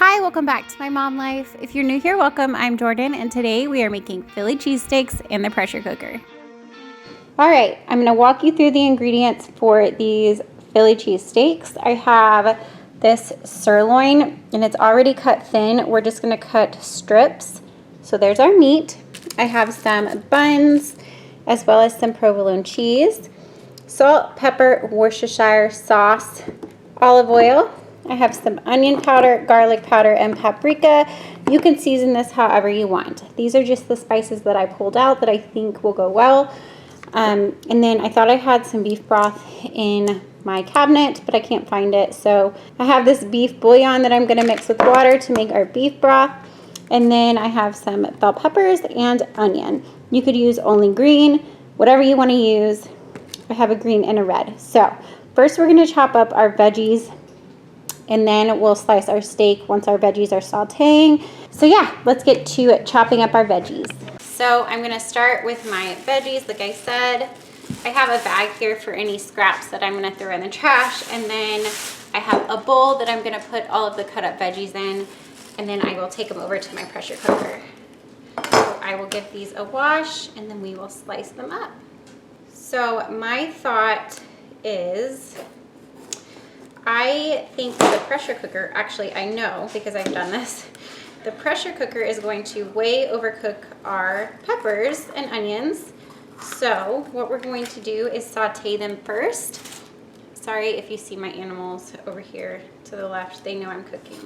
Hi, welcome back to My Mom Life. If you're new here, welcome. I'm Jordan, and today we are making Philly cheesesteaks in the pressure cooker. All right, I'm gonna walk you through the ingredients for these Philly cheesesteaks. I have this sirloin, and it's already cut thin. We're just gonna cut strips. So there's our meat. I have some buns, as well as some provolone cheese, salt, pepper, Worcestershire sauce, olive oil. I have some onion powder, garlic powder, and paprika. You can season this however you want. These are just the spices that I pulled out that I think will go well. And then I thought I had some beef broth in my cabinet, but I can't find it. So I have this beef bouillon that I'm gonna mix with water to make our beef broth. And then I have some bell peppers and onion. You could use only green, whatever you wanna use. I have a green and a red. So first we're gonna chop up our veggies, and then we'll slice our steak once our veggies are sauteing. So yeah, let's get to chopping up our veggies. So I'm gonna start with my veggies. Like I said, I have a bag here for any scraps that I'm gonna throw in the trash, and then I have a bowl that I'm gonna put all of the cut up veggies in, and then I will take them over to my pressure cooker. So I will give these a wash, and then we will slice them up. So my thought is, I think the pressure cooker, actually I know because I've done this, the pressure cooker is going to way overcook our peppers and onions. So what we're going to do is saute them first. Sorry if you see my animals over here to the left, they know I'm cooking.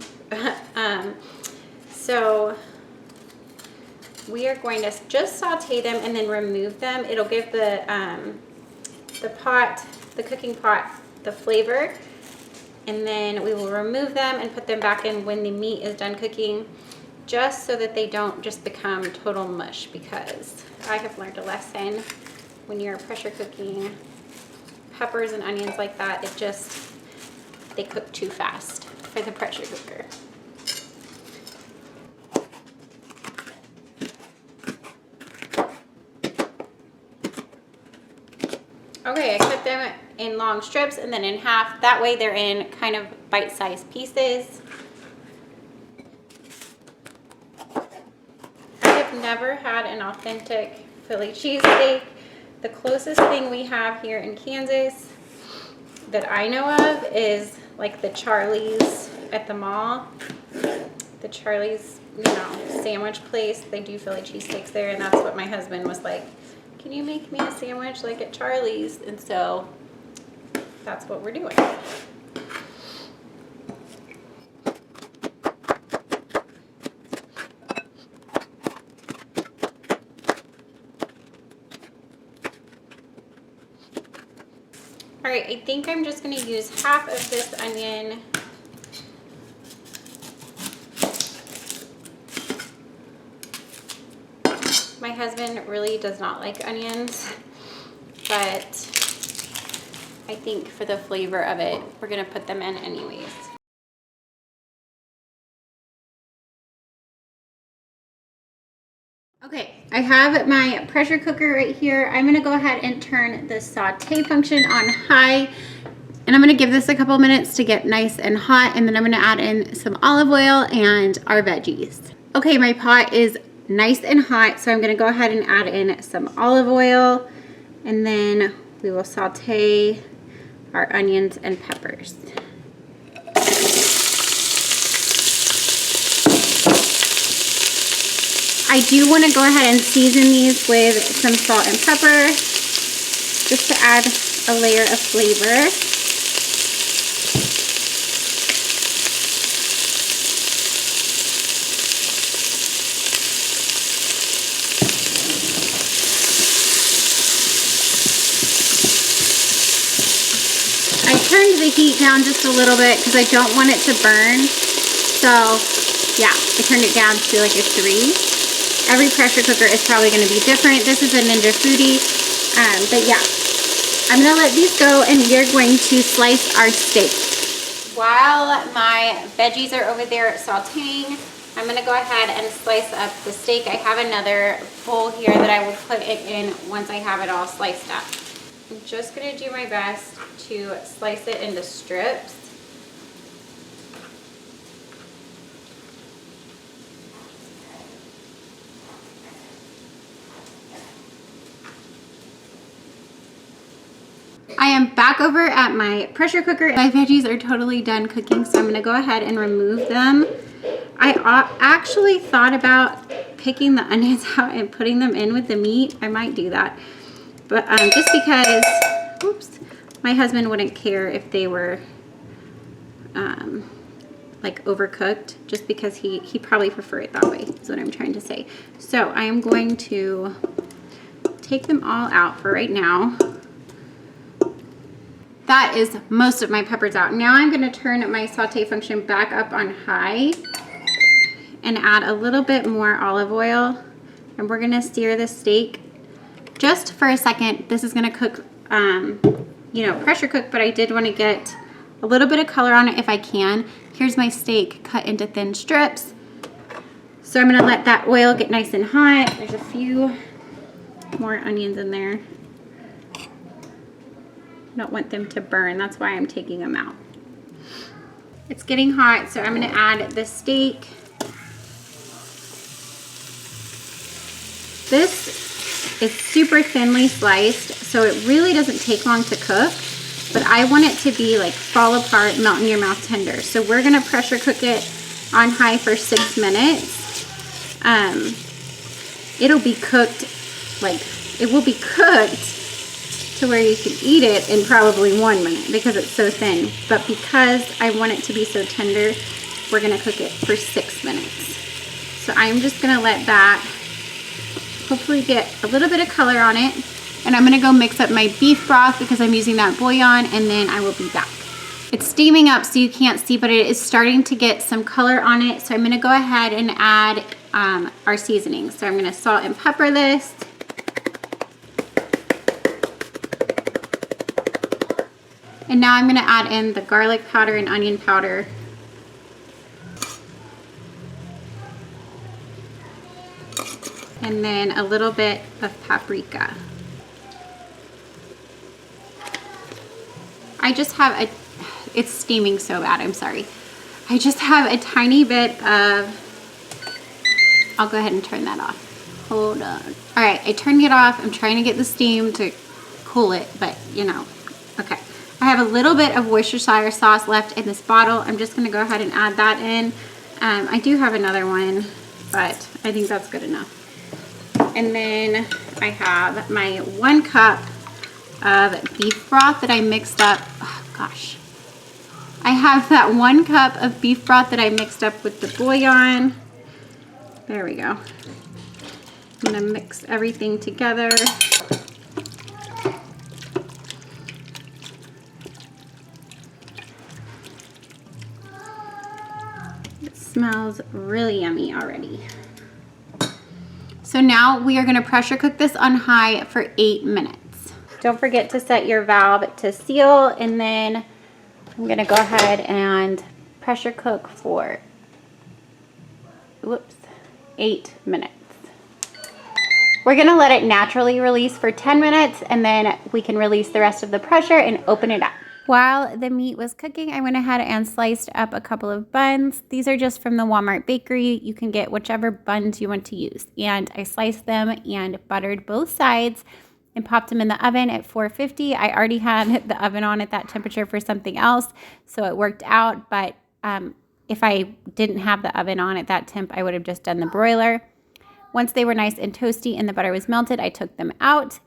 So we are going to just saute them and then remove them. It'll give the cooking pot, the flavor. And then we will remove them and put them back in when the meat is done cooking, just so that they don't just become total mush, because I have learned a lesson when you're pressure cooking peppers and onions like that, they cook too fast for the pressure cooker. Okay, I cut them in long strips and then in half. That way they're in kind of bite-sized pieces. I have never had an authentic Philly cheesesteak. The closest thing we have here in Kansas that I know of is like the Charlie's at the mall. The Charlie's, sandwich place. They do Philly cheesesteaks there, and that's what my husband was like, can you make me a sandwich like at Charlie's? And so that's what we're doing. All right, I think I'm just gonna use half of this onion. My husband really does not like onions, but I think for the flavor of it, we're gonna put them in anyways. Okay, I have my pressure cooker right here. I'm gonna go ahead and turn the saute function on high, and I'm gonna give this a couple minutes to get nice and hot, and then I'm gonna add in some olive oil and our veggies. Okay, my pot is nice and hot, so I'm gonna go ahead and add in some olive oil, and then we will saute our onions and peppers. I do want to go ahead and season these with some salt and pepper, just to add a layer of flavor. I turned the heat down just a little bit because I don't want it to burn. So yeah, I turned it down to like a 3. Every pressure cooker is probably going to be different. This is a Ninja Foodi, but yeah, I'm going to let these go, and we're going to slice our steak. While my veggies are over there sauteing, I'm going to go ahead and slice up the steak. I have another bowl here that I will put it in once I have it all sliced up. I'm just going to do my best to slice it into strips. I am back over at my pressure cooker. My veggies are totally done cooking, so I'm gonna go ahead and remove them. I actually thought about picking the onions out and putting them in with the meat. I might do that. But just because, oops, my husband wouldn't care if they were like overcooked, just because he probably prefer it that way, is what I'm trying to say. So I am going to take them all out for right now. That is most of my peppers out. Now I'm gonna turn my saute function back up on high and add a little bit more olive oil. And we're gonna sear the steak just for a second. This is gonna cook, you know, pressure cook, but I did wanna get a little bit of color on it if I can. Here's my steak cut into thin strips. So I'm gonna let that oil get nice and hot. There's a few more onions in there. Don't want them to burn, that's why I'm taking them out. It's getting hot, so I'm gonna add the steak. This is super thinly sliced, so it really doesn't take long to cook, but I want it to be like fall apart, melt in your mouth tender. So we're gonna pressure cook it on high for 6 minutes. It'll be cooked, like it will be cooked to where you can eat it in probably 1 minute because it's so thin. But because I want it to be so tender, we're gonna cook it for 6 minutes. So I'm just gonna let that hopefully get a little bit of color on it. And I'm gonna go mix up my beef broth because I'm using that bouillon, and then I will be back. It's steaming up so you can't see, but it is starting to get some color on it. So I'm gonna go ahead and add our seasonings. So I'm gonna salt and pepper this. And now I'm gonna add in the garlic powder and onion powder. And then a little bit of paprika. I just have it's steaming so bad, I'm sorry. I just have a tiny bit of, I'll go ahead and turn that off. Hold on. All right, I turned it off. I'm trying to get the steam to cool it, but you know, okay. I have a little bit of Worcestershire sauce left in this bottle. I'm just gonna go ahead and add that in. I do have another one, but I think that's good enough. And then I have my 1 cup of beef broth that I mixed up. Oh, gosh. I have that 1 cup of beef broth that I mixed up with the bouillon. There we go. I'm gonna mix everything together. Smells really yummy already. So now we are going to pressure cook this on high for 8 minutes. Don't forget to set your valve to seal, and then I'm going to go ahead and pressure cook for 8 minutes. We're going to let it naturally release for 10 minutes, and then we can release the rest of the pressure and open it up. While the meat was cooking, I went ahead and sliced up a couple of buns. These are just from the Walmart bakery. You can get whichever buns you want to use. And I sliced them and buttered both sides and popped them in the oven at 450. I already had the oven on at that temperature for something else, so it worked out. But if I didn't have the oven on at that temp, I would have just done the broiler. Once they were nice and toasty and the butter was melted, I took them out.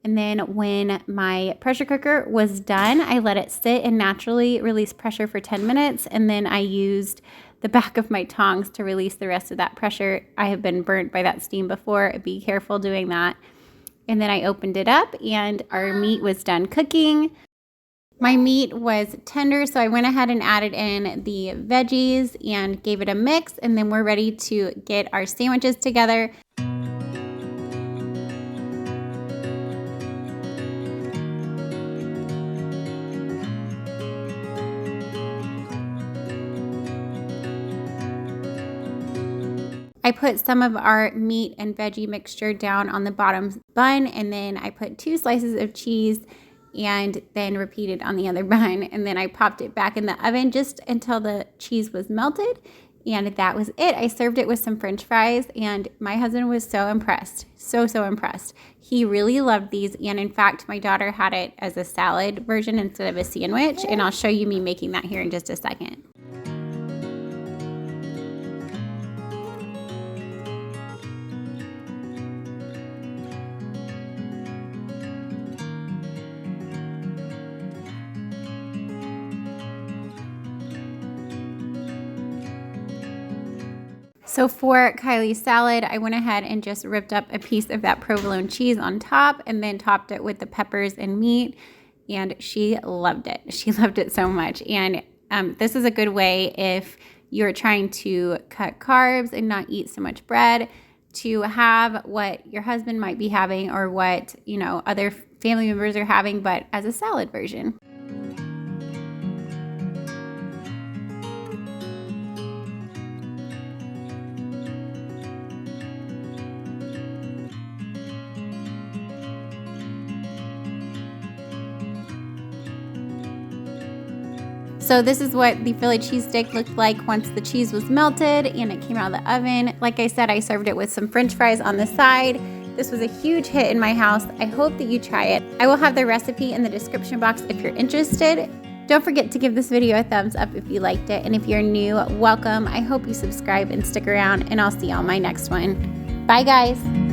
And then when my pressure cooker was done, I let it sit and naturally release pressure for 10 minutes. And then I used the back of my tongs to release the rest of that pressure. I have been burnt by that steam before. Be careful doing that. And then I opened it up and our meat was done cooking. My meat was tender, so I went ahead and added in the veggies and gave it a mix. And then we're ready to get our sandwiches together. I put some of our meat and veggie mixture down on the bottom bun, and then I put 2 slices of cheese and then repeated on the other bun. And then I popped it back in the oven just until the cheese was melted. And that was it. I served it with some French fries, and my husband was so impressed. So impressed. He really loved these, and in fact, my daughter had it as a salad version instead of a sandwich, and I'll show you me making that here in just a second. So for Kylie's salad, I went ahead and just ripped up a piece of that provolone cheese on top and then topped it with the peppers and meat, and she loved it. She loved it so much. And this is a good way if you're trying to cut carbs and not eat so much bread, to have what your husband might be having or what, you know, other family members are having, but as a salad version. So this is what the Philly cheesesteak looked like once the cheese was melted and it came out of the oven. Like I said, I served it with some French fries on the side. This was a huge hit in my house. I hope that you try it. I will have the recipe in the description box if you're interested. Don't forget to give this video a thumbs up if you liked it. And if you're new, welcome. I hope you subscribe and stick around, and I'll see you on my next one. Bye guys.